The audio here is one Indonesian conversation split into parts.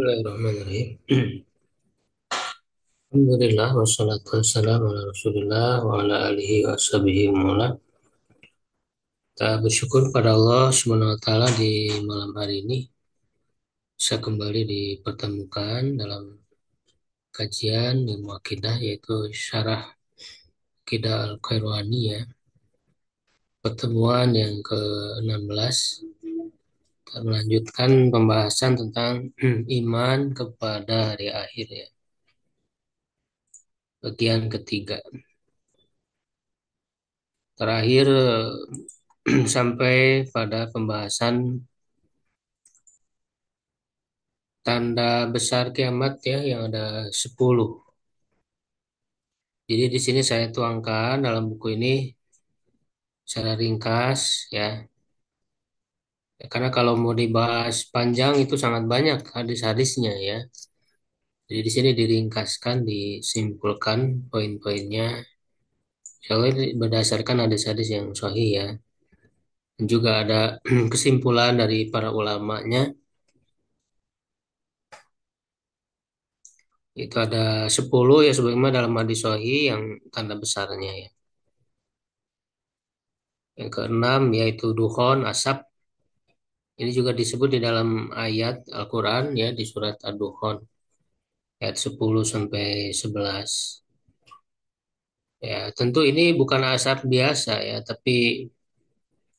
Bismillahirrahmanirrahim. Alhamdulillah wassalatu wassalamu ala Rasulillah wa ala alihi wa sahbihi wa mawala. Kita bersyukur pada Allah Subhanahu wa taala di malam hari ini bisa kembali dipertemukan dalam kajian ilmu akidah yaitu Syarah Akidah Al-Qairwani ya. Pertemuan yang ke-16 kita melanjutkan pembahasan tentang iman kepada hari akhir ya. Bagian ketiga. Terakhir sampai pada pembahasan tanda besar kiamat ya yang ada 10. Jadi di sini saya tuangkan dalam buku ini secara ringkas ya. Ya, karena kalau mau dibahas panjang itu sangat banyak hadis-hadisnya ya. Jadi di sini diringkaskan, disimpulkan poin-poinnya. Insya ini berdasarkan hadis-hadis yang sahih ya. Dan juga ada kesimpulan dari para ulamanya. Itu ada 10 ya sebagaimana dalam hadis sahih yang tanda besarnya ya. Yang keenam yaitu dukhon, asap. Ini juga disebut di dalam ayat Al-Quran ya di surat Ad-Dukhan ayat 10 sampai 11. Ya, tentu ini bukan asap biasa ya, tapi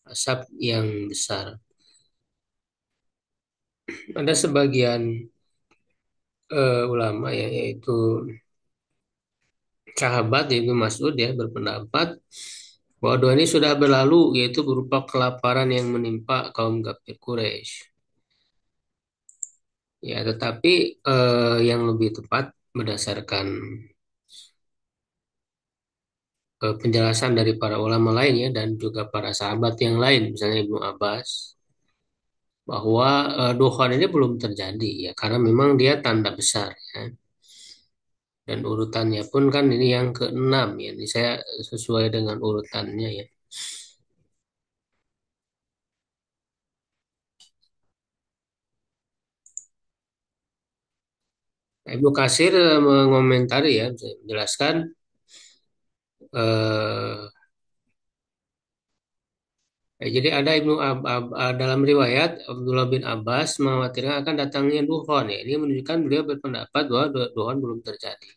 asap yang besar. Ada sebagian ulama ya, yaitu sahabat yaitu Mas'ud ya berpendapat bahwa doa ini sudah berlalu yaitu berupa kelaparan yang menimpa kaum kafir Quraisy. Ya, tetapi yang lebih tepat berdasarkan penjelasan dari para ulama lainnya dan juga para sahabat yang lain, misalnya Ibnu Abbas, bahwa dukhan ini belum terjadi ya, karena memang dia tanda besar ya. Dan urutannya pun kan ini yang keenam ya, ini saya sesuai dengan urutannya ya. Nah, Ibnu Katsir mengomentari ya, saya menjelaskan eh, jadi ada dalam riwayat Abdullah bin Abbas mengkhawatirkan akan datangnya dukhon ya. Ini menunjukkan beliau berpendapat bahwa dukhon belum terjadi.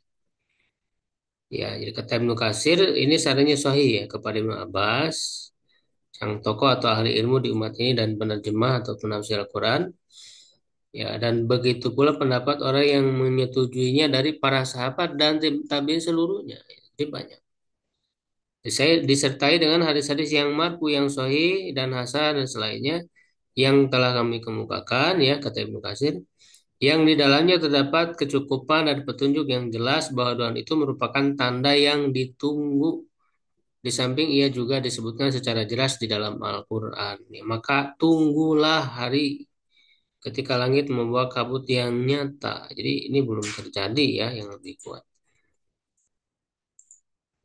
Ya, jadi kata Ibnu Katsir ini sarannya sahih ya kepada Ibnu Abbas, sang tokoh atau ahli ilmu di umat ini dan penerjemah atau penafsir Al-Quran. Ya, dan begitu pula pendapat orang yang menyetujuinya dari para sahabat dan tabi'in seluruhnya. Jadi banyak. Saya disertai dengan hadis-hadis yang marfu, yang sahih dan hasan dan selainnya yang telah kami kemukakan ya kata Ibnu Katsir yang di dalamnya terdapat kecukupan dan petunjuk yang jelas bahwa doa itu merupakan tanda yang ditunggu. Di samping ia juga disebutkan secara jelas di dalam Al-Quran. Ya, maka tunggulah hari ketika langit membawa kabut yang nyata. Jadi ini belum terjadi ya yang lebih kuat.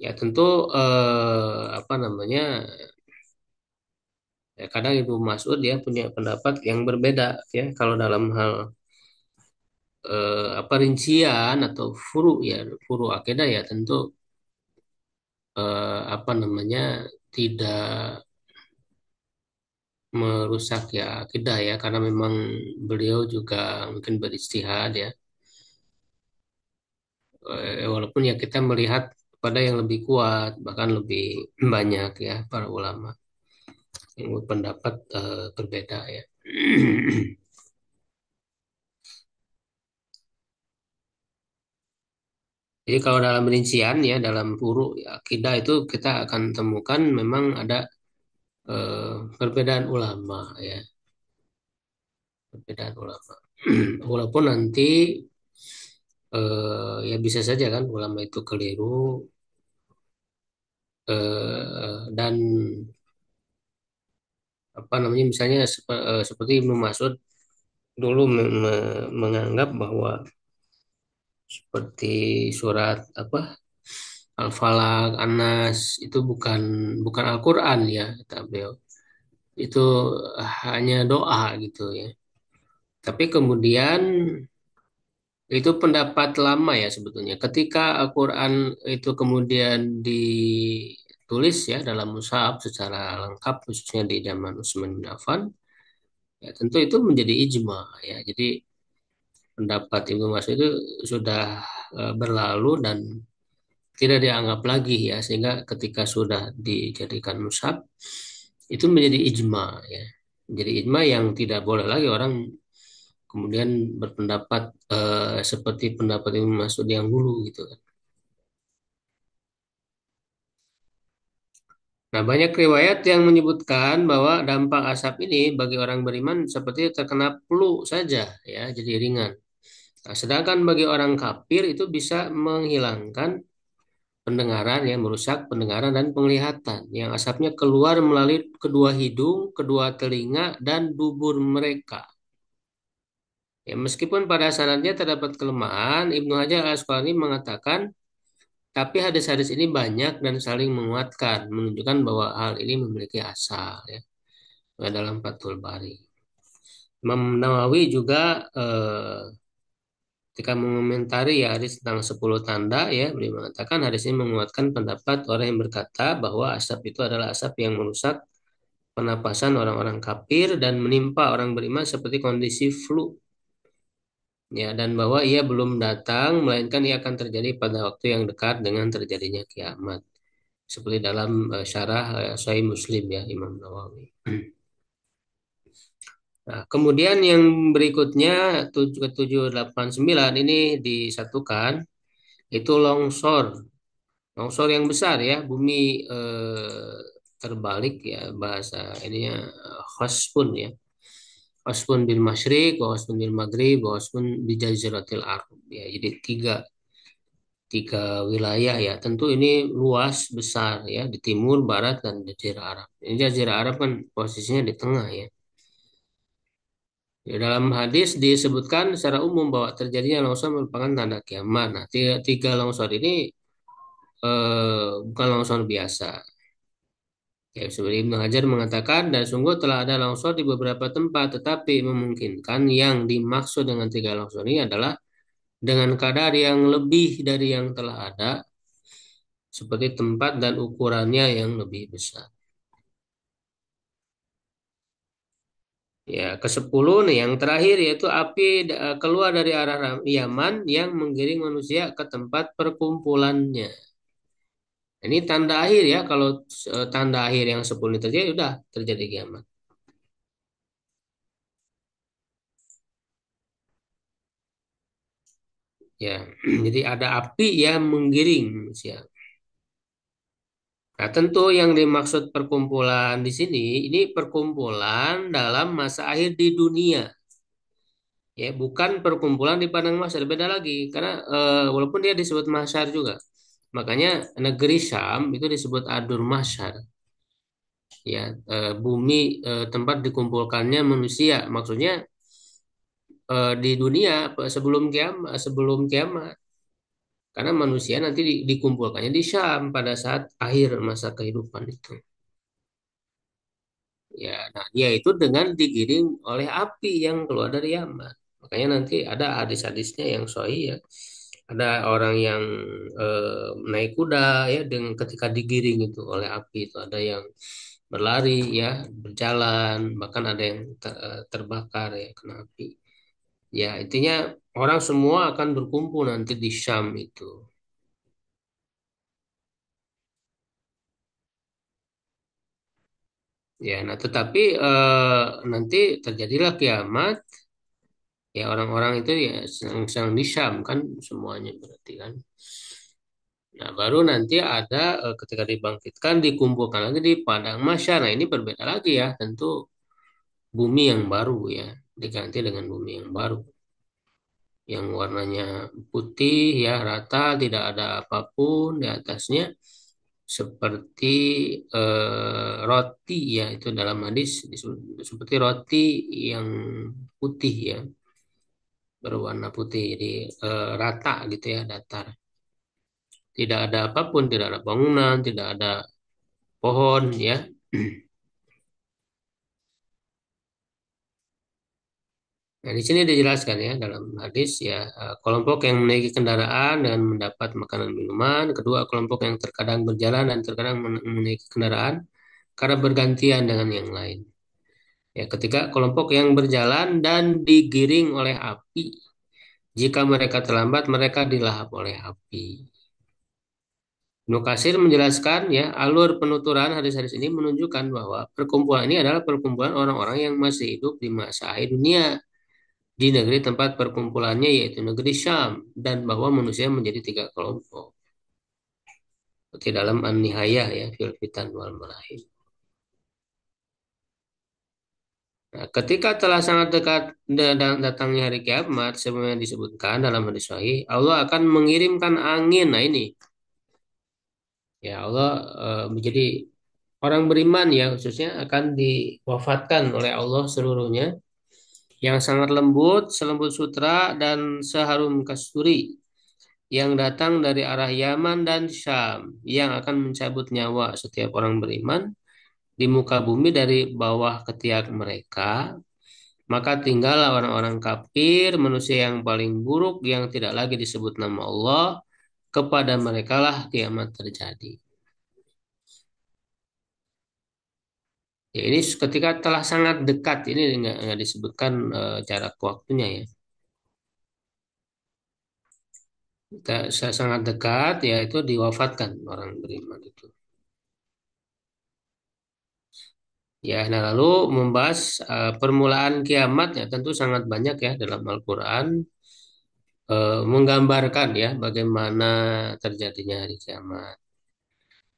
Ya tentu apa namanya ya kadang Ibu Mas'ud ya punya pendapat yang berbeda ya kalau dalam hal apa rincian atau furu akidah ya tentu apa namanya tidak merusak ya akidah ya karena memang beliau juga mungkin beristihad ya. Walaupun ya kita melihat pada yang lebih kuat bahkan lebih banyak ya para ulama yang berpendapat berbeda ya. Jadi kalau dalam rincian ya dalam furu ya, akidah itu kita akan temukan memang ada perbedaan ulama ya, perbedaan ulama. Walaupun nanti ya bisa saja kan ulama itu keliru dan apa namanya misalnya seperti Ibnu Mas'ud dulu menganggap bahwa seperti surat apa Al-Falaq, An-Nas itu bukan bukan Al-Qur'an ya kata beliau. Itu hanya doa gitu ya. Tapi kemudian Itu pendapat lama ya sebetulnya. Ketika Al-Quran itu kemudian ditulis ya dalam mushaf secara lengkap, khususnya di zaman Utsman bin Affan, ya tentu itu menjadi ijma ya. Jadi pendapat Ibnu Mas'ud itu sudah berlalu dan tidak dianggap lagi ya, sehingga ketika sudah dijadikan mushaf itu menjadi ijma ya. Jadi ijma yang tidak boleh lagi orang kemudian berpendapat seperti pendapat Ibnu Mas'ud yang dulu gitu kan. Nah, banyak riwayat yang menyebutkan bahwa dampak asap ini bagi orang beriman seperti terkena flu saja ya, jadi ringan. Nah, sedangkan bagi orang kafir itu bisa menghilangkan pendengaran ya, merusak pendengaran dan penglihatan yang asapnya keluar melalui kedua hidung, kedua telinga dan dubur mereka. Ya, meskipun pada sanadnya terdapat kelemahan, Ibnu Hajar Al-Asqalani mengatakan, tapi hadis-hadis ini banyak dan saling menguatkan, menunjukkan bahwa hal ini memiliki asal ya, dalam Fathul Bari. Imam Nawawi juga ketika mengomentari ya hadis tentang 10 tanda ya, beliau mengatakan hadis ini menguatkan pendapat orang yang berkata bahwa asap itu adalah asap yang merusak penapasan orang-orang kafir dan menimpa orang beriman seperti kondisi flu ya, dan bahwa ia belum datang melainkan ia akan terjadi pada waktu yang dekat dengan terjadinya kiamat seperti dalam syarah Sahih Muslim ya Imam Nawawi. Nah, kemudian yang berikutnya 789 ini disatukan itu longsor. Longsor yang besar ya, bumi terbalik ya bahasa ininya khospun ya. Khospun bil masyriq, khospun bil maghrib, khospun bi jaziratil Arab ya. Jadi tiga wilayah ya. Tentu ini luas besar ya di timur, barat dan jazirah Arab. Ini jazirah Arab kan posisinya di tengah ya. Di dalam hadis disebutkan secara umum bahwa terjadinya longsor merupakan tanda kiamat. Nah, tiga longsor ini bukan longsor biasa. Ya, seperti Ibnu Hajar mengatakan, dan sungguh telah ada longsor di beberapa tempat, tetapi memungkinkan yang dimaksud dengan tiga longsor ini adalah dengan kadar yang lebih dari yang telah ada, seperti tempat dan ukurannya yang lebih besar. Ya, ke-10 nih, yang terakhir yaitu api keluar dari arah Yaman yang menggiring manusia ke tempat perkumpulannya. Ini tanda akhir ya, kalau tanda akhir yang 10 ini terjadi, sudah terjadi kiamat. Ya, jadi ada api yang menggiring manusia. Nah, tentu yang dimaksud perkumpulan di sini, ini perkumpulan dalam masa akhir di dunia. Ya, bukan perkumpulan di padang mahsyar, beda lagi. Karena walaupun dia disebut mahsyar juga. Makanya negeri Syam itu disebut Adur Mahsyar. Ya, bumi tempat dikumpulkannya manusia. Maksudnya di dunia sebelum kiamat. Karena manusia nanti dikumpulkannya di Syam pada saat akhir masa kehidupan itu. Ya, nah dia itu dengan digiring oleh api yang keluar dari Yaman. Makanya nanti ada hadis-hadisnya yang sahih ya. Ada orang yang naik kuda ya dengan ketika digiring itu oleh api itu ada yang berlari ya, berjalan, bahkan ada yang terbakar ya kena api. Ya, intinya orang semua akan berkumpul nanti di Syam itu. Ya, nah tetapi nanti terjadilah kiamat. Ya orang-orang itu ya sedang di Syam kan semuanya berarti kan. Nah baru nanti ada ketika dibangkitkan dikumpulkan lagi di padang mahsyar. Nah ini berbeda lagi ya tentu bumi yang baru ya diganti dengan bumi yang baru yang warnanya putih ya rata tidak ada apapun di atasnya seperti roti ya itu dalam hadis disebut seperti roti yang putih ya berwarna putih jadi rata gitu ya datar tidak ada apapun tidak ada bangunan tidak ada pohon ya. Nah, di sini dijelaskan ya dalam hadis ya, kelompok yang menaiki kendaraan dan mendapat makanan minuman, kedua kelompok yang terkadang berjalan dan terkadang menaiki kendaraan karena bergantian dengan yang lain. Ya, ketika kelompok yang berjalan dan digiring oleh api, jika mereka terlambat, mereka dilahap oleh api. Ibnu Katsir menjelaskan ya, alur penuturan hadis-hadis ini menunjukkan bahwa perkumpulan ini adalah perkumpulan orang-orang yang masih hidup di masa akhir dunia di negeri tempat perkumpulannya yaitu negeri Syam dan bahwa manusia menjadi tiga kelompok. Seperti dalam An-Nihayah ya, fil Fitan wal Malahib. Nah, ketika telah sangat dekat datangnya hari kiamat, sebagaimana disebutkan dalam hadis sahih, Allah akan mengirimkan angin. Nah ini, ya Allah menjadi orang beriman ya khususnya akan diwafatkan oleh Allah seluruhnya yang sangat lembut, selembut sutra dan seharum kasturi yang datang dari arah Yaman dan Syam yang akan mencabut nyawa setiap orang beriman di muka bumi dari bawah ketiak mereka. Maka tinggallah orang-orang kafir, manusia yang paling buruk yang tidak lagi disebut nama Allah, kepada mereka lah kiamat terjadi. Ya, ini ketika telah sangat dekat, ini nggak disebutkan jarak waktunya ya. Kita sangat dekat, yaitu diwafatkan orang beriman itu. Ya, nah lalu membahas permulaan kiamat ya tentu sangat banyak ya dalam Al-Quran menggambarkan ya bagaimana terjadinya hari kiamat.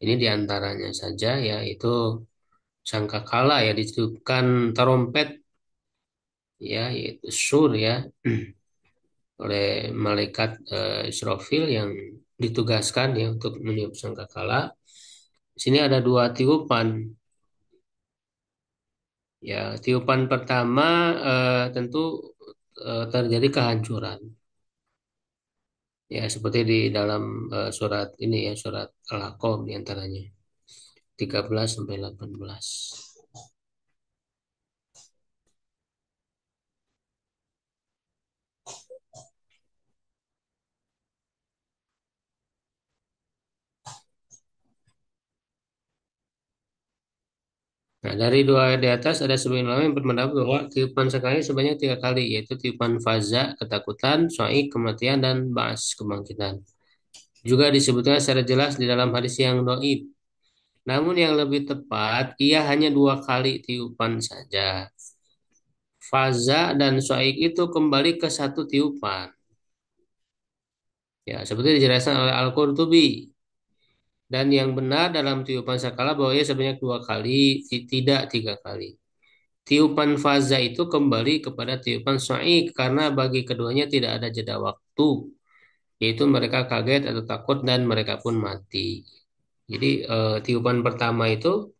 Ini diantaranya saja yaitu sangkakala ya ditiupkan trompet ya yaitu sur ya oleh malaikat Israfil yang ditugaskan ya untuk meniup sangkakala. Di sini ada dua tiupan. Ya, tiupan pertama tentu terjadi kehancuran. Ya, seperti di dalam surat ini ya, surat Al-Haqqah di antaranya 13 sampai 18. Nah, dari dua ayat di atas ada sebagian ulama yang berpendapat bahwa tiupan sekali sebanyak tiga kali, yaitu tiupan faza, ketakutan, soik, kematian, dan ba'as, kebangkitan. Juga disebutkan secara jelas di dalam hadis yang doib. Namun yang lebih tepat, ia hanya dua kali tiupan saja. Faza dan soik itu kembali ke satu tiupan. Ya, seperti dijelaskan oleh Al-Qurtubi. Dan yang benar dalam tiupan sakala bahwa ia sebanyak dua kali, tidak tiga kali. Tiupan faza itu kembali kepada tiupan sa'ik karena bagi keduanya tidak ada jeda waktu, yaitu mereka kaget atau takut dan mereka pun mati. Jadi tiupan pertama itu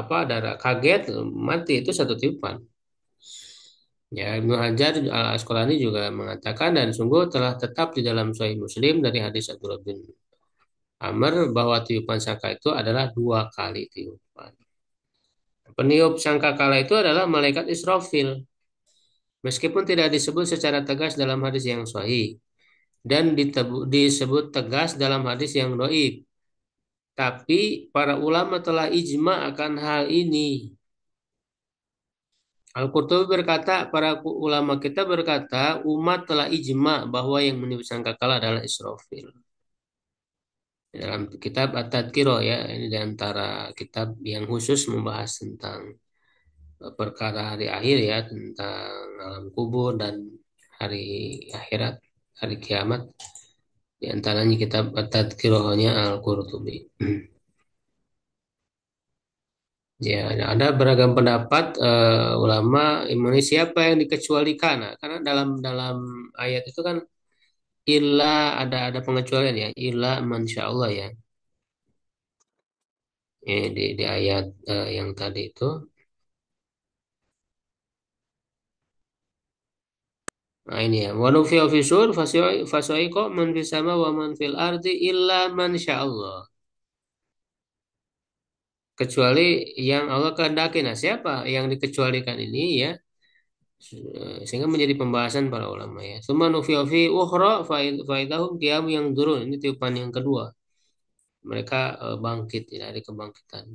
darah kaget mati itu satu tiupan. Ya, Ibnu Hajar Al Asqalani juga mengatakan dan sungguh telah tetap di dalam Sahih Muslim dari hadis Abdullah bin Amr bahwa tiupan sangka itu adalah dua kali tiupan. Peniup sangkakala itu adalah malaikat Israfil. Meskipun tidak disebut secara tegas dalam hadis yang sahih dan disebut tegas dalam hadis yang doib. Tapi para ulama telah ijma akan hal ini. Al-Qurtubi berkata, para ulama kita berkata, umat telah ijma bahwa yang meniup sangkakala adalah Israfil. Dalam kitab At-Tadkiro ya, ini di antara kitab yang khusus membahas tentang perkara hari akhir ya, tentang alam kubur dan hari akhirat, hari kiamat. Di antaranya kitab At-Tadkirahnya Al-Qurtubi. Ya, ada beragam pendapat ulama Indonesia siapa yang dikecualikan. Nah, karena dalam dalam ayat itu kan illa ada pengecualian ya, illa masya Allah ya. Di ayat yang tadi itu. Nah ini ya. Wa nufiya fi sur fasaiqa man fis sama wa man fil ardi illa man Allah. Kecuali yang Allah kehendaki. Nah, siapa yang dikecualikan ini ya? Sehingga menjadi pembahasan para ulama ya. Suma nufiya fi ukhra faidahum qiyam yang turun. Ini tiupan yang kedua. Mereka bangkit ya, dari kebangkitan.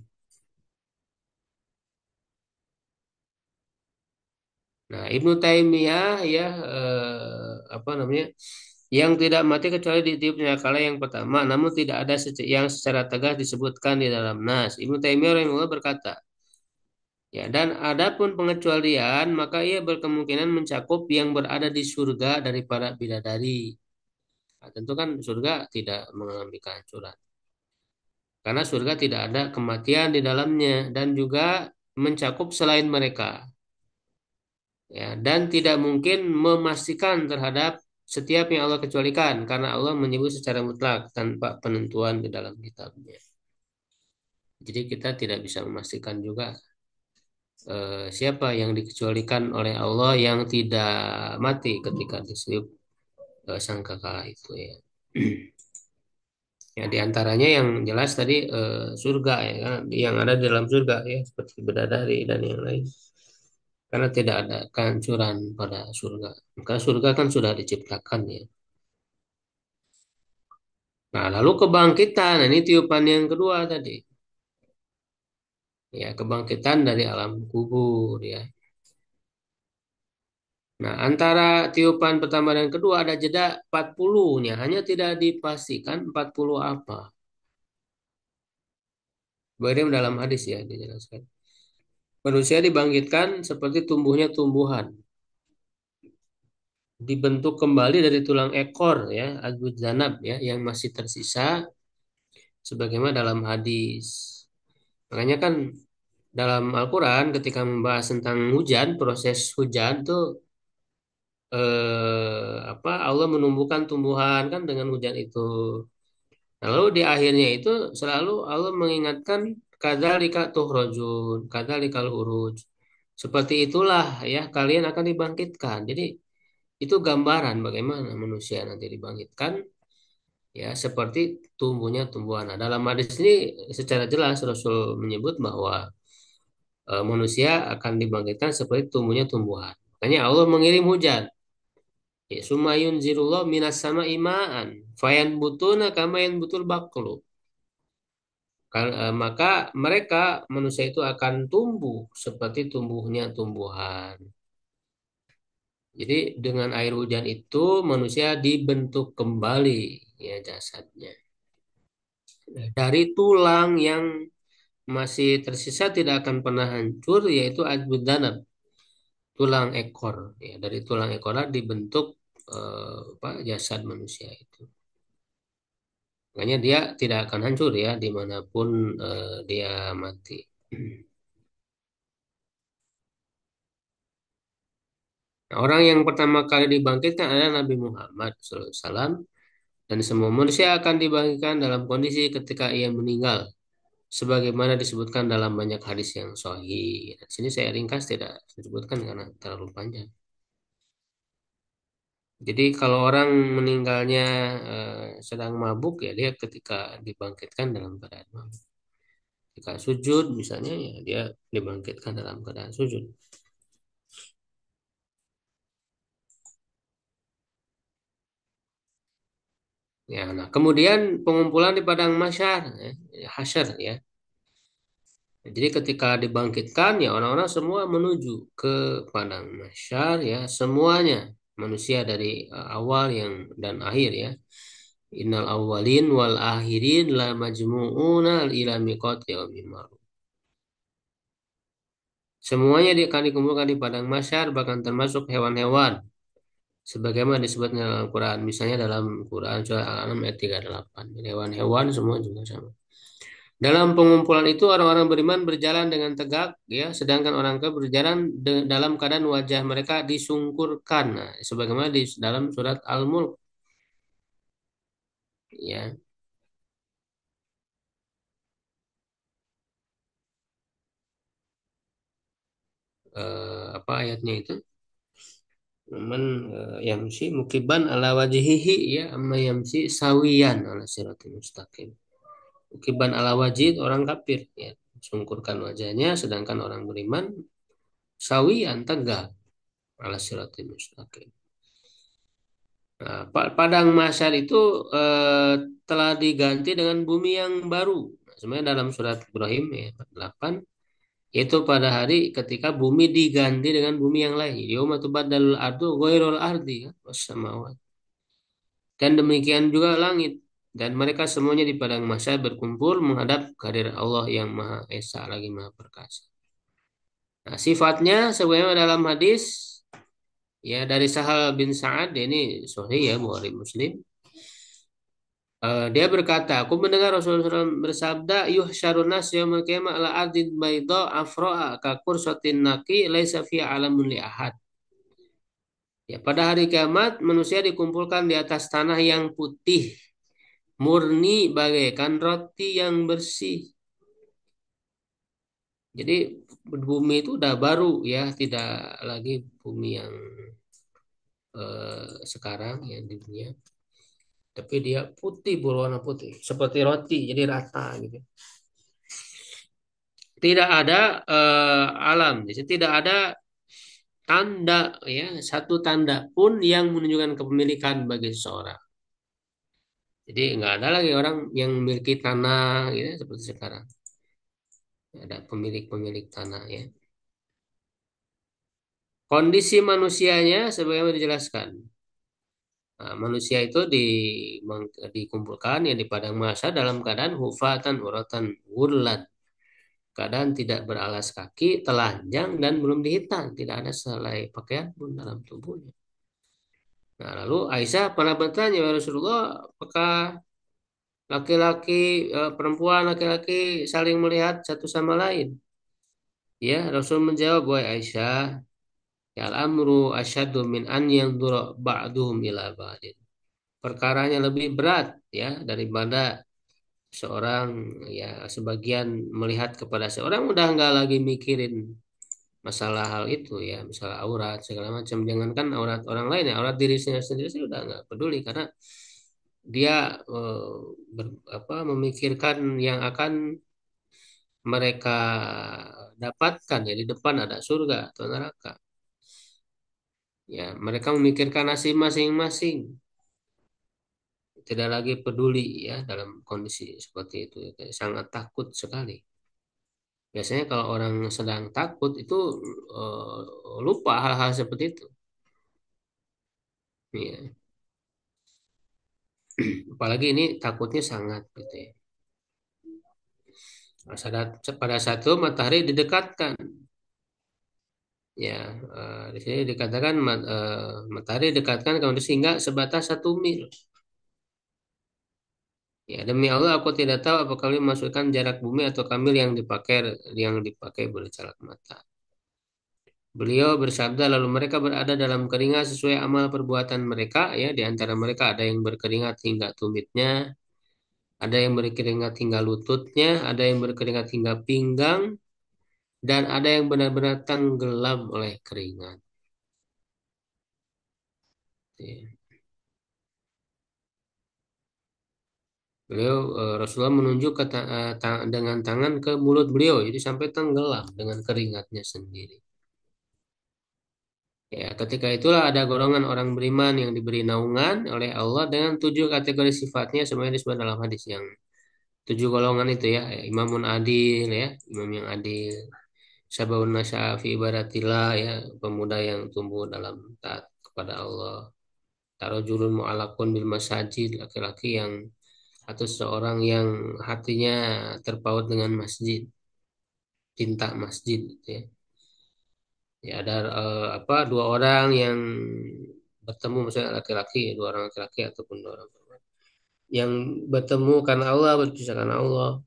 Nah, Ibnu Taimiyah ya apa namanya? Yang tidak mati kecuali ditiupnya kala yang pertama, namun tidak ada yang secara tegas disebutkan di dalam nas. Ibnu Taimiyah rahimahullah berkata, ya, dan adapun pengecualian, maka ia berkemungkinan mencakup yang berada di surga dari para bidadari. Nah, tentu kan surga tidak mengalami kehancuran. Karena surga tidak ada kematian di dalamnya dan juga mencakup selain mereka. Ya, dan tidak mungkin memastikan terhadap setiap yang Allah kecualikan karena Allah menyebut secara mutlak tanpa penentuan di dalam kitabnya. Jadi kita tidak bisa memastikan juga siapa yang dikecualikan oleh Allah yang tidak mati ketika ditiup sangkakala itu ya. Ya, di antaranya yang jelas tadi surga ya kan, yang ada di dalam surga ya seperti bidadari dan yang lain. Karena tidak ada kehancuran pada surga. Maka surga kan sudah diciptakan ya. Nah, lalu kebangkitan. Nah, ini tiupan yang kedua tadi. Ya, kebangkitan dari alam kubur ya. Nah, antara tiupan pertama dan kedua ada jeda 40-nya. Hanya tidak dipastikan 40 apa. Bagaimana dalam hadis ya dijelaskan. Manusia dibangkitkan seperti tumbuhnya tumbuhan. Dibentuk kembali dari tulang ekor ya, azwaj zanab ya, yang masih tersisa sebagaimana dalam hadis. Makanya kan dalam Al-Quran ketika membahas tentang hujan, proses hujan tuh apa Allah menumbuhkan tumbuhan kan dengan hujan itu. Nah, lalu di akhirnya itu selalu Allah mengingatkan kadzalika tukhrajun, kadzalikal uruj. Seperti itulah ya kalian akan dibangkitkan. Jadi itu gambaran bagaimana manusia nanti dibangkitkan ya seperti tumbuhnya tumbuhan. Nah, dalam hadis ini secara jelas Rasul menyebut bahwa manusia akan dibangkitkan seperti tumbuhnya tumbuhan. Makanya Allah mengirim hujan. Ya, sumayun zirullah minas sama imaan. Fayan butuna kama yan butul baklu. Maka mereka manusia itu akan tumbuh seperti tumbuhnya tumbuhan. Jadi dengan air hujan itu manusia dibentuk kembali ya jasadnya. Dari tulang yang masih tersisa tidak akan pernah hancur yaitu ajbudanab tulang ekor ya dari tulang ekor dibentuk apa jasad manusia itu makanya dia tidak akan hancur ya dimanapun dia mati. Nah, orang yang pertama kali dibangkitkan adalah Nabi Muhammad SAW dan semua manusia akan dibangkitkan dalam kondisi ketika ia meninggal sebagaimana disebutkan dalam banyak hadis yang sahih. Di sini saya ringkas tidak disebutkan karena terlalu panjang. Jadi kalau orang meninggalnya sedang mabuk ya dia ketika dibangkitkan dalam keadaan mabuk. Ketika sujud misalnya ya dia dibangkitkan dalam keadaan sujud. Ya, nah kemudian pengumpulan di padang mahsyar, ya, hasyar ya. Jadi ketika dibangkitkan ya orang-orang semua menuju ke padang mahsyar ya semuanya manusia dari awal yang dan akhir ya. Innal awwalin wal akhirin la majmu'una ila miqati yaumin ma'lum. Semuanya akan dikumpulkan di padang mahsyar bahkan termasuk hewan-hewan sebagaimana disebutnya dalam Al-Quran. Misalnya dalam Quran surah Al-An'am ayat 38. Hewan-hewan semua juga sama. Dalam pengumpulan itu orang-orang beriman berjalan dengan tegak ya, sedangkan orang kafir berjalan dalam keadaan wajah mereka disungkurkan. Nah, sebagaimana di dalam surat Al-Mulk ya, apa ayatnya itu? Man yamsi mukiban ala wajhihi ya amma yamsi sawiyan ala siratul mustaqim. Mukiban ala wajid orang kafir ya, sungkurkan wajahnya sedangkan orang beriman sawiyan tegak. ala siratal mustaqim. Nah, padang mahsyar itu eh, telah diganti dengan bumi yang baru. Nah, sebenarnya dalam surat Ibrahim ya 48, yaitu pada hari ketika bumi diganti dengan bumi yang lain. Yauma tubaddalul ardu ghairul ardi ya, was samawat. Dan demikian juga langit. Dan mereka semuanya di padang mahsyar berkumpul menghadap kehadiran Allah yang Maha Esa lagi Maha Perkasa. Nah, sifatnya sebenarnya dalam hadis ya dari Sahal bin Sa'ad ini sahih ya Bukhari Muslim. Dia berkata, aku mendengar Rasulullah SAW bersabda, yuhsyarun nas yaumil qiyamah ala ardin bayda afra'a ka kursatin naqi laisa fi alamun li ahad. Ya, pada hari kiamat manusia dikumpulkan di atas tanah yang putih, murni bagaikan roti yang bersih. Jadi bumi itu udah baru ya, tidak lagi bumi yang sekarang ya di dunia. Tapi dia putih berwarna putih, seperti roti, jadi rata gitu. Tidak ada alam, jadi tidak ada tanda ya satu tanda pun yang menunjukkan kepemilikan bagi seseorang. Jadi nggak ada lagi orang yang memiliki tanah gitu seperti sekarang. Ada pemilik-pemilik tanah ya. Kondisi manusianya sebagaimana dijelaskan. Nah, manusia itu dikumpulkan ya di padang mahsyar dalam keadaan hufatan uratan gurlan. Keadaan tidak beralas kaki, telanjang dan belum dihitan, tidak ada selai pakaian pun dalam tubuhnya. Nah, lalu Aisyah pernah bertanya, ya Rasulullah, apakah laki-laki, perempuan, laki-laki saling melihat satu sama lain? Ya, Rasul menjawab, wahai Aisyah, ya al-amru asyaddu min an yanzura ba'duhum ila ba'din. Perkaranya lebih berat ya daripada seorang ya sebagian melihat kepada seorang udah nggak lagi mikirin masalah hal itu ya, masalah aurat segala macam. Jangankan aurat orang lain ya, aurat dirinya sendiri sih udah nggak peduli karena dia memikirkan yang akan mereka dapatkan ya di depan ada surga atau neraka. Ya, mereka memikirkan nasib masing-masing, tidak lagi peduli ya dalam kondisi seperti itu. Sangat takut sekali. Biasanya kalau orang sedang takut itu lupa hal-hal seperti itu. Ya. Apalagi ini takutnya sangat gitu ya. Pada saat itu matahari didekatkan. Ya, di sini dikatakan matahari didekatkan sehingga sebatas 1 mil. Ya, demi Allah aku tidak tahu apakah kalian masukkan jarak bumi atau kamil yang dipakai bercalak mata. Beliau bersabda lalu mereka berada dalam keringat sesuai amal perbuatan mereka ya di antara mereka ada yang berkeringat hingga tumitnya, ada yang berkeringat hingga lututnya, ada yang berkeringat hingga pinggang dan ada yang benar-benar tenggelam oleh keringat. Ya. Rasulullah menunjuk dengan tangan ke mulut beliau jadi sampai tenggelam dengan keringatnya sendiri. Ya, ketika itulah ada golongan orang beriman yang diberi naungan oleh Allah dengan 7 kategori sifatnya semuanya disebut dalam hadis yang 7 golongan itu ya, imamun adil ya, imam yang adil, sabawun nasyafi ibadatillah ya, pemuda yang tumbuh dalam taat kepada Allah, tarojulun mu'alakun bil masajid, laki-laki yang atau seorang yang hatinya terpaut dengan masjid, cinta masjid gitu ya. Ya ada 2 orang yang bertemu misalnya laki-laki, 2 orang laki-laki ataupun 2 orang perempuan yang bertemu karena Allah, berpisah karena Allah.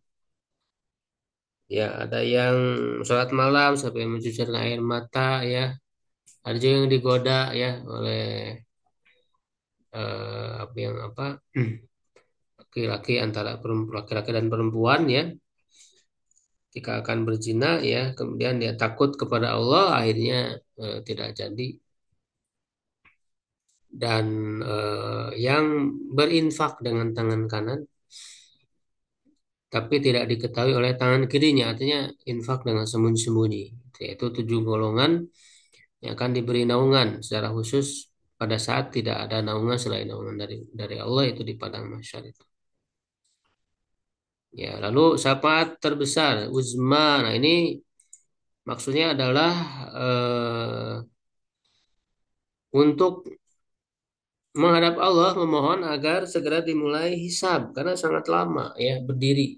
Ya, ada yang sholat malam sampai mencucurkan air mata ya. Ada juga yang digoda ya oleh laki-laki antara laki-laki dan perempuan ya. Jika akan berzina ya, kemudian dia takut kepada Allah, akhirnya tidak jadi. Dan yang berinfak dengan tangan kanan tapi tidak diketahui oleh tangan kirinya, artinya infak dengan sembunyi-sembunyi. Yaitu 7 golongan yang akan diberi naungan secara khusus pada saat tidak ada naungan selain naungan dari Allah itu di padang mahsyar itu. Ya, lalu syafaat terbesar uzma. Nah, ini maksudnya adalah untuk menghadap Allah memohon agar segera dimulai hisab karena sangat lama ya berdiri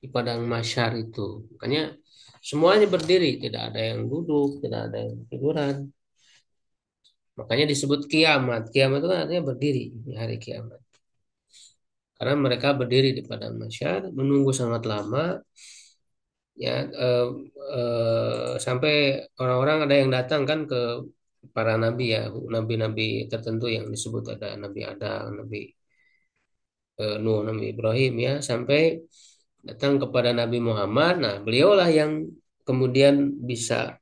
di padang mahsyar itu. Makanya semuanya berdiri, tidak ada yang duduk, tidak ada yang tiduran. Makanya disebut kiamat. Kiamat itu kan artinya berdiri di hari kiamat. Karena mereka berdiri di padang mahsyar menunggu sangat lama ya sampai orang-orang ada yang datang kan ke para nabi ya, nabi-nabi tertentu yang disebut ada Nabi Adam, Nabi Nuh, Nabi Ibrahim ya, sampai datang kepada Nabi Muhammad. Nah, beliaulah yang kemudian bisa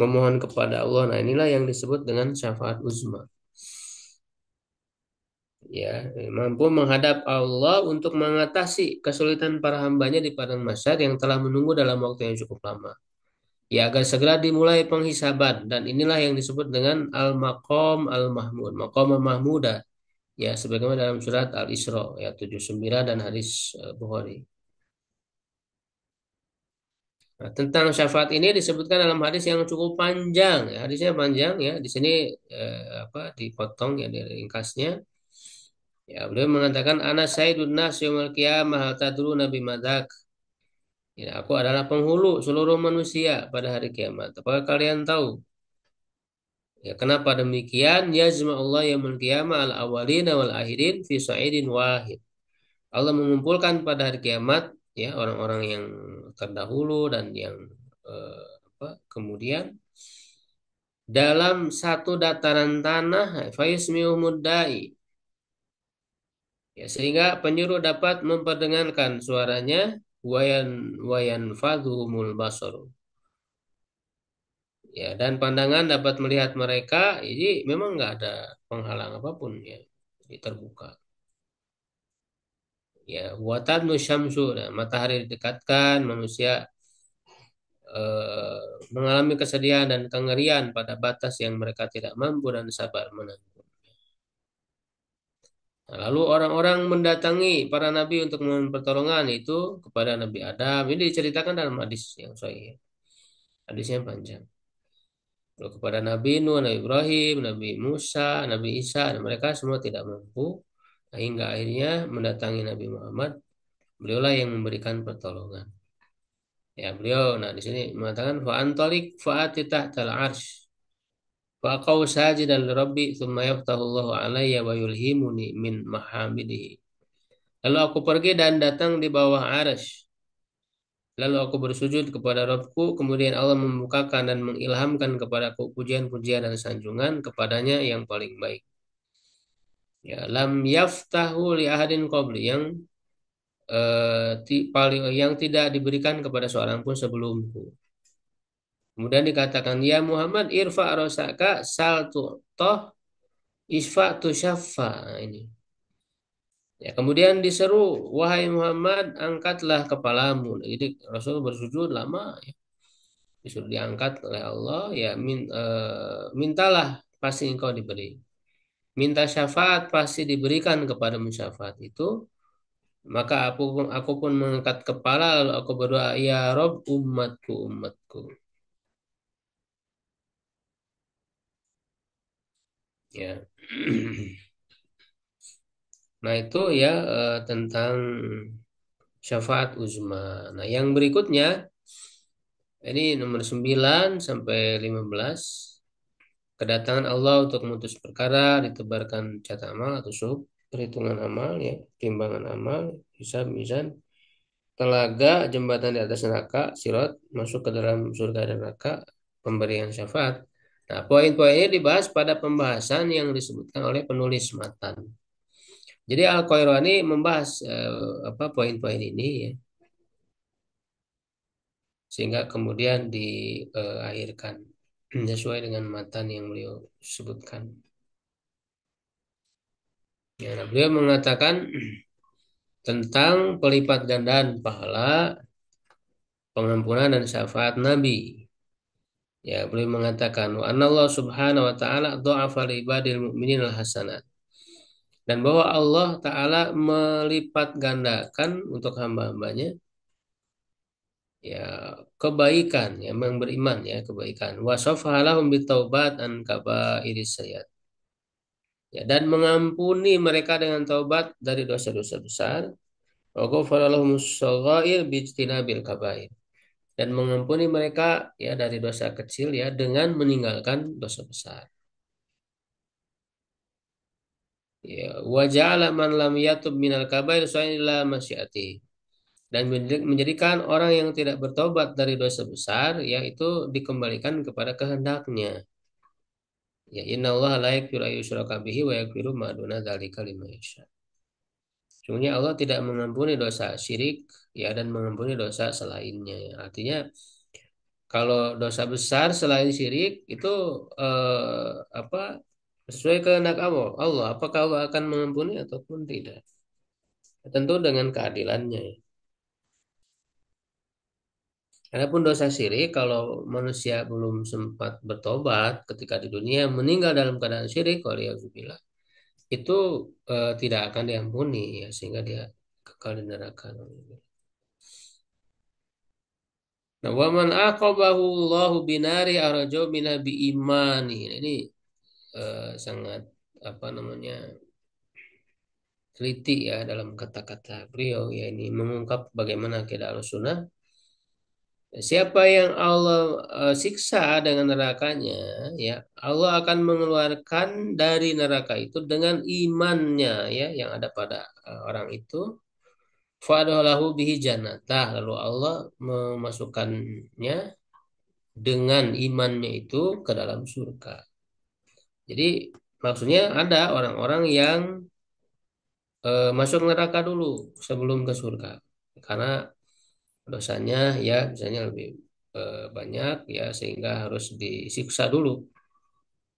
memohon kepada Allah. Nah, inilah yang disebut dengan syafaat uzma. Ya, mampu menghadap Allah untuk mengatasi kesulitan para hambanya di padang mahsyar yang telah menunggu dalam waktu yang cukup lama. Ya, agar segera dimulai penghisaban dan inilah yang disebut dengan al-maqam al-mahmud, maqam al-mahmuda. Ya, sebagaimana dalam surat Al-Isra ayat 79 dan hadis Bukhari. Nah, tentang syafaat ini disebutkan dalam hadis yang cukup panjang. Ya, hadisnya panjang ya. Di sini dipotong ya dari ringkasnya. Ya, beliau mengatakan ana sayyidun nas yaumil qiyamah hal tadruna bimadak. Ya, aku adalah penghulu seluruh manusia pada hari kiamat. Apakah kalian tahu? Ya, kenapa demikian? Yazma Allah yaumil qiyamah al awalina wal akhirin fi sa'idin wahid. Allah mengumpulkan pada hari kiamat ya orang-orang yang terdahulu dan yang kemudian dalam satu dataran tanah fayusmi'u muddai ya sehingga penyuruh dapat memperdengarkan suaranya wayan fadhumul basar ya dan pandangan dapat melihat mereka jadi memang nggak ada penghalang apapun ya jadi terbuka ya buatan nusyamsu nah, matahari didekatkan manusia eh, mengalami kesedihan dan kengerian pada batas yang mereka tidak mampu dan sabar menanggung. Nah, lalu orang-orang mendatangi para nabi untuk memohon pertolongan itu kepada Nabi Adam. Ini diceritakan dalam hadis yang sahih. Hadisnya panjang. Lalu kepada Nabi Nuh, Nabi Ibrahim, Nabi Musa, Nabi Isa, dan mereka semua tidak mampu. Nah, hingga akhirnya mendatangi Nabi Muhammad. Beliaulah yang memberikan pertolongan. Ya, beliau. Nah, di sini mengatakan fa'antolik fa'atitah tal arsh. Faqau sajidan li Rabbi thumma yaftahullahu alayya wa yulhimuni min mahamidihi. Lalu aku pergi dan datang di bawah arsy. Lalu aku bersujud kepada Rabbku, kemudian Allah membukakan dan mengilhamkan kepadaku pujian-pujian dan sanjungan kepadanya yang paling baik. Ya, lam yaftahu li ahadin qabli yang tidak diberikan kepada seorang pun sebelumku. Kemudian dikatakan, ya Muhammad irfa rosaka sal tu'toh isfa tu syaffa. Nah, ini. Ya, kemudian diseru, wahai Muhammad, angkatlah kepalamu. Nah, jadi Rasul bersujud lama, ya. Disuruh diangkat oleh Allah, ya mintalah pasti engkau diberi. Minta syafaat pasti diberikan kepada syafaat itu. Maka aku pun mengangkat kepala lalu aku berdoa, ya Rob umatku umatku. Ya. Nah itu ya tentang syafaat uzma. Nah yang berikutnya ini nomor 9 sampai 15. Kedatangan Allah untuk memutus perkara, ditebarkan cat amal atau suhuf, perhitungan amal, ya, timbangan amal, hisab, mizan, telaga, jembatan di atas neraka, sirat, masuk ke dalam surga dan neraka, pemberian syafaat. Nah, poin-poin ini dibahas pada pembahasan yang disebutkan oleh penulis matan. Jadi Al-Qairani membahas apa poin-poin ini ya, sehingga kemudian diakhirkan sesuai dengan matan yang beliau sebutkan. Ya, nah, beliau mengatakan tentang pelipat gandaan pahala, pengampunan dan syafaat Nabi. Ya, beliau mengatakan wa anallahu subhanahu wa ta'ala dha'afa li ibadil mu'minin al hasanat. Dan bahwa Allah Ta'ala melipat gandakan untuk hamba-hambanya ya kebaikan ya yang beriman ya kebaikan wasofahalahum bitaubat an kabairis sayyiat ya dan mengampuni mereka dengan taubat dari dosa-dosa besar wa ghafara lahumus shaghair bijtinabil kabair dan mengampuni mereka ya dari dosa kecil ya dengan meninggalkan dosa besar ya wa ja'ala man lam yatub minal kabair ila masyiati dan menjadikan orang yang tidak bertobat dari dosa besar yaitu dikembalikan kepada kehendaknya. Ya innallaha la yaghfiru an yushraka bihi wa yaghfiru ma duna dzalika liman yasha. Sungguhnya Allah tidak mengampuni dosa syirik ya dan mengampuni dosa selainnya. Ya. Artinya kalau dosa besar selain syirik itu apa sesuai kehendak Allah. Allah apakah Allah akan mengampuni ataupun tidak? Tentu dengan keadilannya. Ya. Adapun dosa syirik, kalau manusia belum sempat bertobat ketika di dunia meninggal dalam keadaan syirik, waliyadzubillah, itu tidak akan diampuni ya sehingga dia kekal di neraka. Nah, waman aqabahu Allahu binari arjo minha bi imani. Nah, ini sangat apa namanya teliti ya dalam kata-kata beliau ya ini mengungkap bagaimana akidah Ahlussunnah. Siapa yang Allah siksa dengan nerakanya, ya Allah akan mengeluarkan dari neraka itu dengan imannya, ya yang ada pada orang itu. Fa'adalahu bihi jannatah. Lalu Allah memasukkannya dengan imannya itu ke dalam surga. Jadi maksudnya ada orang-orang yang masuk neraka dulu sebelum ke surga, karena dosanya ya misalnya lebih banyak ya sehingga harus disiksa dulu.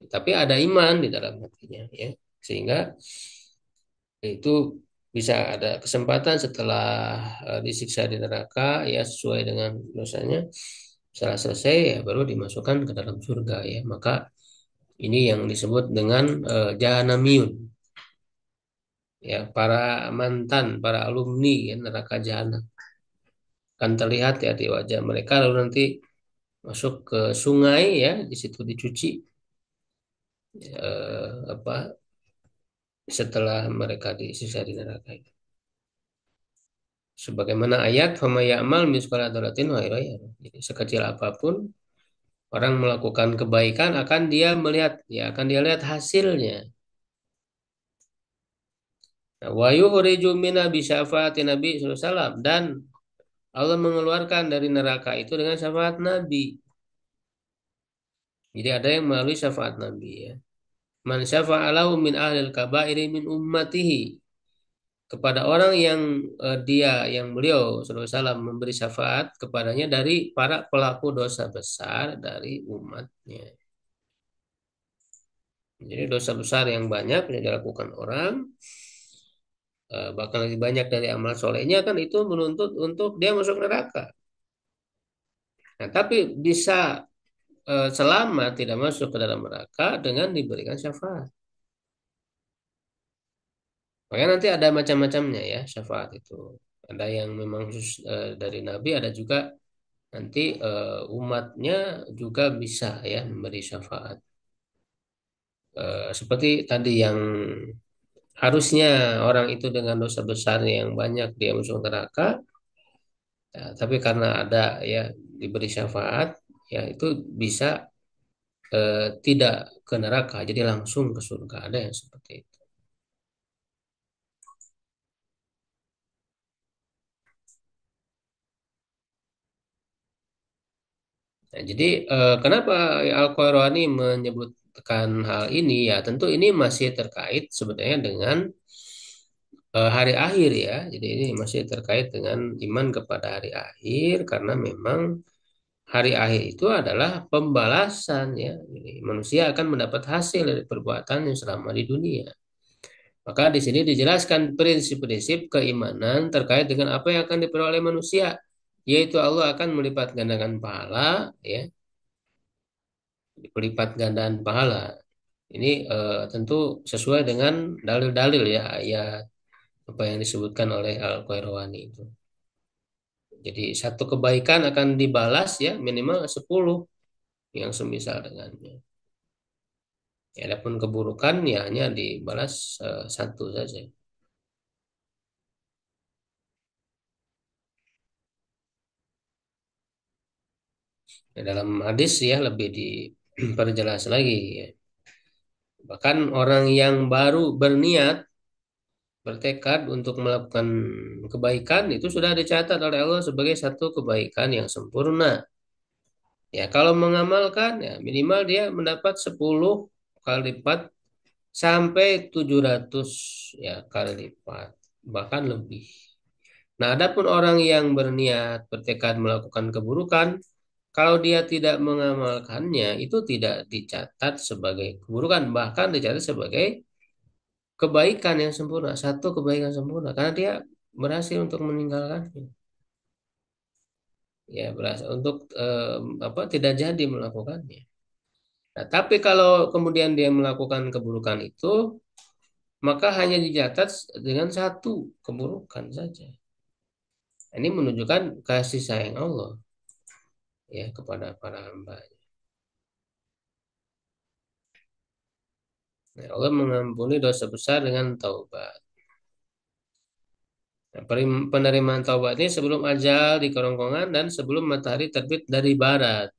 Tapi ada iman di dalam hatinya ya sehingga itu bisa ada kesempatan setelah disiksa di neraka ya sesuai dengan dosanya. Setelah selesai ya baru dimasukkan ke dalam surga ya. Maka ini yang disebut dengan jahanamiyun ya para mantan, para alumni ya, neraka jahanam akan terlihat ya di wajah mereka lalu nanti masuk ke sungai ya di situ dicuci apa setelah mereka disiksa di neraka itu. Sebagaimana ayat fama ya'mal misqala dzarratin wa yarah. Jadi sekecil apapun orang melakukan kebaikan akan dia melihat ya akan dia lihat hasilnya. Nah, wa yukhriju minha bi syafaati Nabi sallallahu alaihi wasallam dan Allah mengeluarkan dari neraka itu dengan syafaat Nabi. Jadi ada yang melalui syafaat Nabi ya. Man syafa'alahu min ahlil kabairi min ummatihi kepada orang yang dia yang beliau sallallahu alaihi wasallam memberi syafaat kepadanya dari para pelaku dosa besar dari umatnya. Jadi dosa besar yang banyak yang dilakukan orang bahkan lebih banyak dari amal solehnya kan itu menuntut untuk dia masuk neraka. Nah, tapi bisa selamat tidak masuk ke dalam neraka dengan diberikan syafaat. Makanya nanti ada macam-macamnya ya syafaat itu. Ada yang memang khusus dari Nabi, ada juga nanti umatnya juga bisa ya memberi syafaat. Seperti tadi yang harusnya orang itu dengan dosa besar yang banyak dia masuk neraka, ya, tapi karena ada ya diberi syafaat, ya itu bisa tidak ke neraka, jadi langsung ke surga. Ada yang seperti itu. Nah, jadi kenapa Al-Qur'ani menyebutkan hal ini? Ya, tentu ini masih terkait sebenarnya dengan hari akhir ya. Jadi ini masih terkait dengan iman kepada hari akhir karena memang hari akhir itu adalah pembalasan ya. Jadi manusia akan mendapat hasil dari perbuatannya selama di dunia. Maka di sini dijelaskan prinsip-prinsip keimanan terkait dengan apa yang akan diperoleh manusia, yaitu Allah akan melipat gandakan pahala ya pelipat gandaan pahala. Ini tentu sesuai dengan dalil-dalil ya ayat apa yang disebutkan oleh Al-Qayrawani itu. Jadi satu kebaikan akan dibalas ya minimal 10 yang semisal dengannya. Ya, adapun keburukan ya hanya dibalas satu saja. Ya, dalam hadis ya lebih diperjelas lagi ya. Bahkan orang yang baru berniat bertekad untuk melakukan kebaikan itu sudah dicatat oleh Allah sebagai satu kebaikan yang sempurna. Ya, kalau mengamalkan ya minimal dia mendapat 10 kali lipat sampai 700 ya kali lipat, bahkan lebih. Nah, adapun orang yang berniat bertekad melakukan keburukan, kalau dia tidak mengamalkannya itu tidak dicatat sebagai keburukan, bahkan dicatat sebagai kebaikan yang sempurna, satu kebaikan sempurna karena dia berhasil untuk meninggalkannya. Ya, berhasil untuk apa tidak jadi melakukannya. Nah, tapi kalau kemudian dia melakukan keburukan itu, maka hanya dicatat dengan satu keburukan saja. Ini menunjukkan kasih sayang Allah ya kepada para hamba. Nah, Allah mengampuni dosa besar dengan taubat. Nah, penerimaan taubat ini sebelum ajal di kerongkongan dan sebelum matahari terbit dari barat.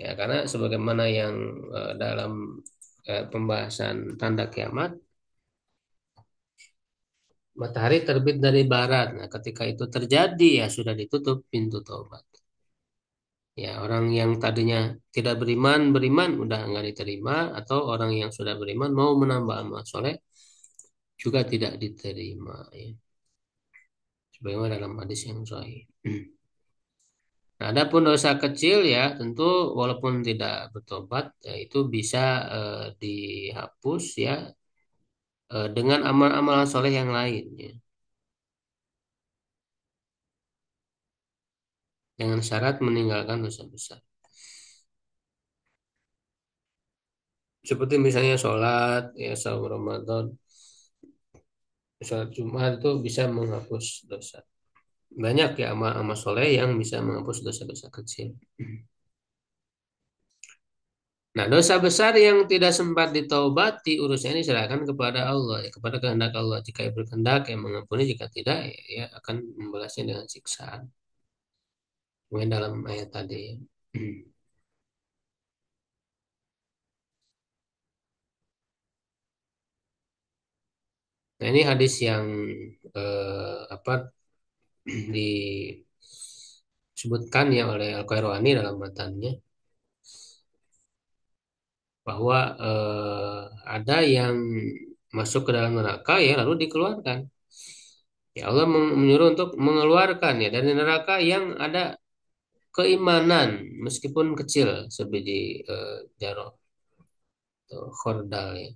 Ya, karena sebagaimana yang dalam pembahasan tanda kiamat, matahari terbit dari barat. Nah, ketika itu terjadi ya sudah ditutup pintu taubat. Ya, orang yang tadinya tidak beriman, beriman udah nggak diterima, atau orang yang sudah beriman mau menambah amal soleh juga tidak diterima. Ya. Sebagaimana dalam hadis yang sahih. Nah, adapun dosa kecil ya tentu walaupun tidak bertobat ya, itu bisa dihapus ya dengan amal-amal soleh yang lain ya. Dengan syarat meninggalkan dosa besar. Seperti misalnya sholat, ya saum Ramadan, sholat Jumat itu bisa menghapus dosa. Banyak ya amal-amal soleh yang bisa menghapus dosa-dosa kecil. Nah, dosa besar yang tidak sempat ditaubati urusannya diserahkan kepada Allah, ya, kepada kehendak Allah. Jika ia berkehendak yang mengampuni, jika tidak, ya akan membalasnya dengan siksaan. Kemudian dalam ayat tadi. Ya. Nah, ini hadis yang apa disebutkan ya oleh Al-Qairwani dalam matanya bahwa ada yang masuk ke dalam neraka ya lalu dikeluarkan. Ya Allah menyuruh untuk mengeluarkan ya dari neraka yang ada keimanan meskipun kecil sebiji jarah atau khordal ya.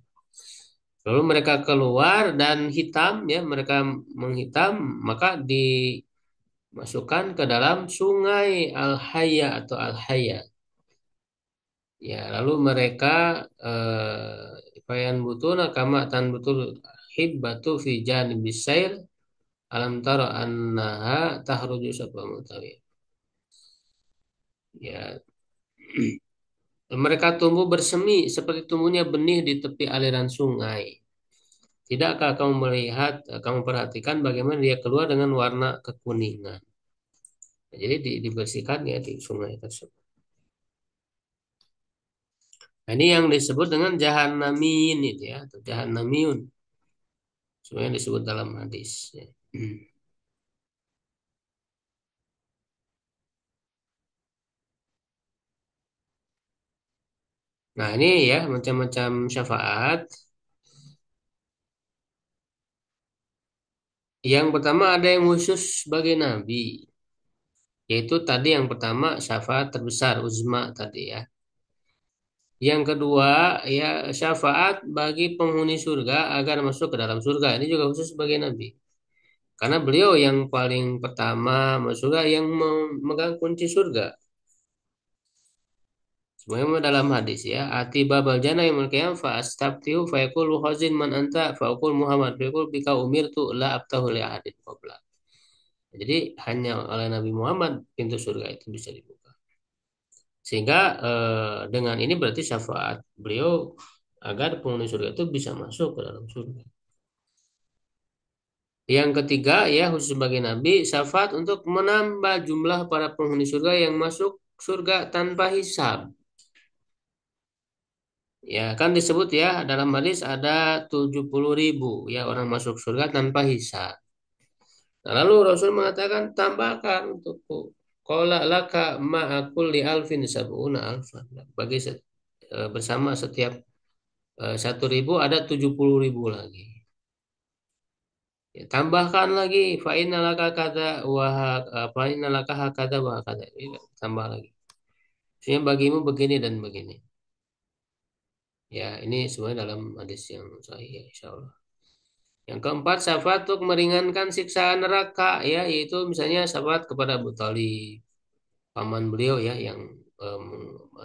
Lalu mereka keluar dan hitam ya mereka menghitam maka dimasukkan ke dalam sungai Al-Hayya atau Al-Hayya. Ya, lalu mereka payan butuna kama tan betul hibbatu fi janibis sair alam tara annaha tahruju sab'a mutawi. Ya, mereka tumbuh bersemi seperti tumbuhnya benih di tepi aliran sungai. Tidakkah kamu melihat, kamu perhatikan bagaimana dia keluar dengan warna kekuningan. Jadi dibersihkan ya di sungai tersebut. Nah, ini yang disebut dengan jahannamin itu ya, atau jahannamiyun. Sebenarnya disebut dalam hadis. Ya. Nah, ini ya macam-macam syafaat. Yang pertama ada yang khusus sebagai nabi, yaitu tadi yang pertama syafaat terbesar uzma tadi ya. Yang kedua ya syafaat bagi penghuni surga agar masuk ke dalam surga. Ini juga khusus sebagai nabi. Karena beliau yang paling pertama masuk surga yang memegang kunci surga. Sebagaimana dalam hadis ya, ati babal jana yang qiyam fa astabtiu fa yaqulu khazin man anta fa aqul Muhammad fa yaqul bika umirtu la abtahu li ahadin qabla. Jadi hanya oleh Nabi Muhammad pintu surga itu bisa dibuka. Sehingga dengan ini berarti syafaat beliau agar penghuni surga itu bisa masuk ke dalam surga. Yang ketiga ya khusus sebagai nabi syafaat untuk menambah jumlah para penghuni surga yang masuk surga tanpa hisab. Ya kan disebut ya dalam hadis ada 70.000 ya orang masuk surga tanpa hisab. Nah, lalu Rasul mengatakan tambahkan untukku. Qala laka ma'akul li alfin sab'una alfan. Bagi bersama setiap 1.000 ada 70.000 lagi. Ya, tambahkan lagi fa'inalaka kata fa'inalaka hakada wa hakada. Ini tambah lagi. Maksudnya bagimu begini dan begini. Ya, ini semuanya dalam hadis yang sahih ya, insya Allah. Yang keempat, syafaat untuk meringankan siksa neraka ya, yaitu misalnya syafaat kepada Abu Thalib, paman beliau ya yang em,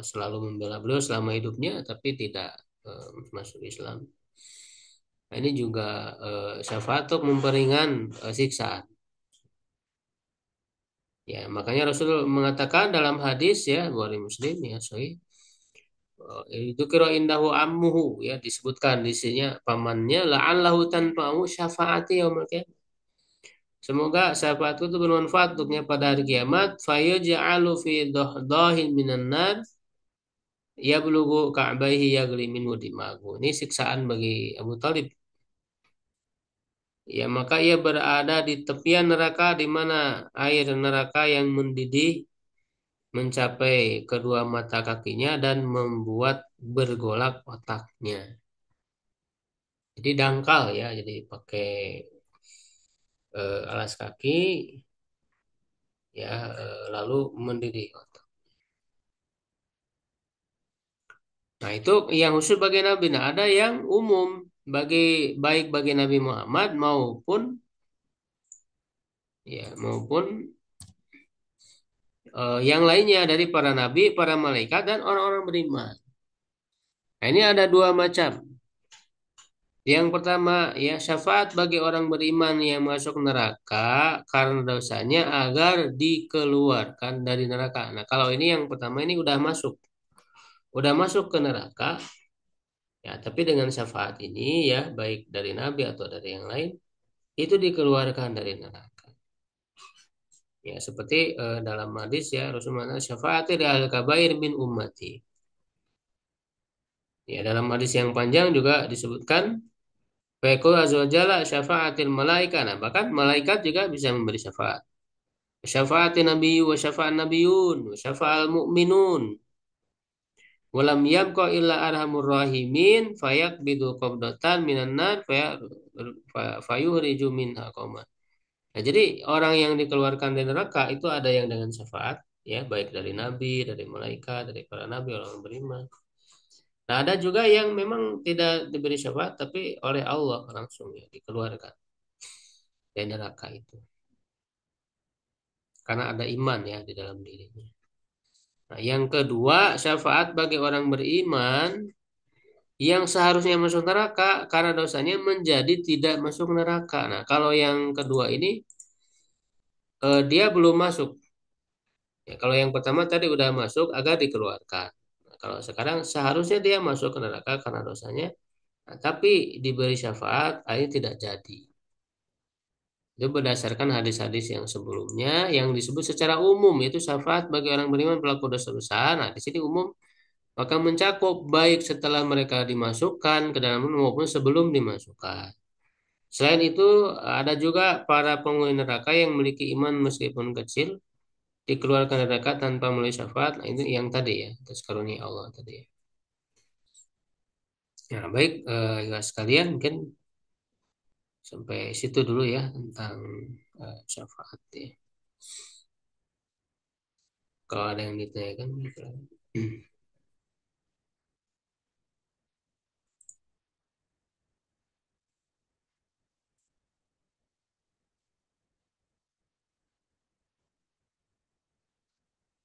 selalu membela beliau selama hidupnya tapi tidak masuk Islam. Nah, ini juga syafaat untuk memperingan siksaan. Ya, makanya Rasul mengatakan dalam hadis ya, Bukhari Muslim ya, sahih. Itu kira indahu ammuhu ya disebutkan di sini pamannya la'allahu tanfa'u syafaati yaumil qiyamah. Semoga syafaatku itu bermanfaat untuknya pada hari kiamat. Fayaj'alu fi dahdahin minan nar yablughu ka'baihi yagli minhu dimagu. Ini siksaan bagi Abu Talib. Ya, maka ia berada di tepian neraka di mana air neraka yang mendidih mencapai kedua mata kakinya dan membuat bergolak otaknya. Jadi dangkal ya, jadi pakai alas kaki ya lalu mendidih otak. Nah, itu yang khusus bagi Nabi. Nah, ada yang umum bagi baik bagi Nabi Muhammad maupun yang lainnya dari para nabi, para malaikat dan orang-orang beriman. Nah, ini ada dua macam. Yang pertama, ya syafaat bagi orang beriman yang masuk neraka karena dosanya agar dikeluarkan dari neraka. Nah, kalau ini yang pertama ini udah masuk ke neraka, ya tapi dengan syafaat ini ya baik dari nabi atau dari yang lain itu dikeluarkan dari neraka. Ya seperti dalam hadis ya Rasulullah syafaati di al kabair min ummati. Ya dalam hadis yang panjang juga disebutkan Fayaqul azza wa jalla syafa'atil malaika. Nah, bahkan malaikat juga bisa memberi syafaat. Syafa'atin nabiyyu wa syafa'an nabiyyun wa syafa'al mu'minun. Walam yabqa illa arhamur rahimin fayaqbidu qabdatan minan nar fayuhriju minha qauman. Nah, jadi orang yang dikeluarkan dari neraka itu ada yang dengan syafaat ya, baik dari nabi, dari malaikat, dari para nabi orang beriman. Nah, ada juga yang memang tidak diberi syafaat tapi oleh Allah langsung ya dikeluarkan dari neraka itu. Karena ada iman ya di dalam dirinya. Nah, yang kedua, syafaat bagi orang beriman yang seharusnya masuk neraka karena dosanya menjadi tidak masuk neraka. Nah, kalau yang kedua ini dia belum masuk. Ya, kalau yang pertama tadi udah masuk agar dikeluarkan. Nah, kalau sekarang seharusnya dia masuk ke neraka karena dosanya, nah, tapi diberi syafaat, akhirnya tidak jadi. Itu berdasarkan hadis-hadis yang sebelumnya yang disebut secara umum yaitu syafaat bagi orang beriman pelaku dosa besar. Nah, di sini umum maka mencakup baik setelah mereka dimasukkan ke dalam maupun sebelum dimasukkan. Selain itu, ada juga para penghuni neraka yang memiliki iman meskipun kecil dikeluarkan dari neraka tanpa melalui syafaat. Nah, itu yang tadi ya, atas karunia Allah tadi ya. Ya, baik ya sekalian mungkin sampai situ dulu ya tentang syafaat ya. Kalau ada yang ditanyakan, gitu.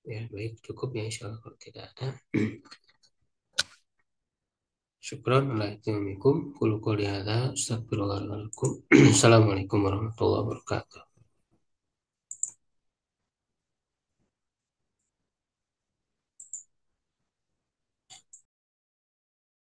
Ya, baik, cukup ya insya Allah kalau tidak ada. Syukran. Assalamualaikum. Qul qouli hadza, astagfirullahaladzim. Assalamualaikum warahmatullahi wabarakatuh.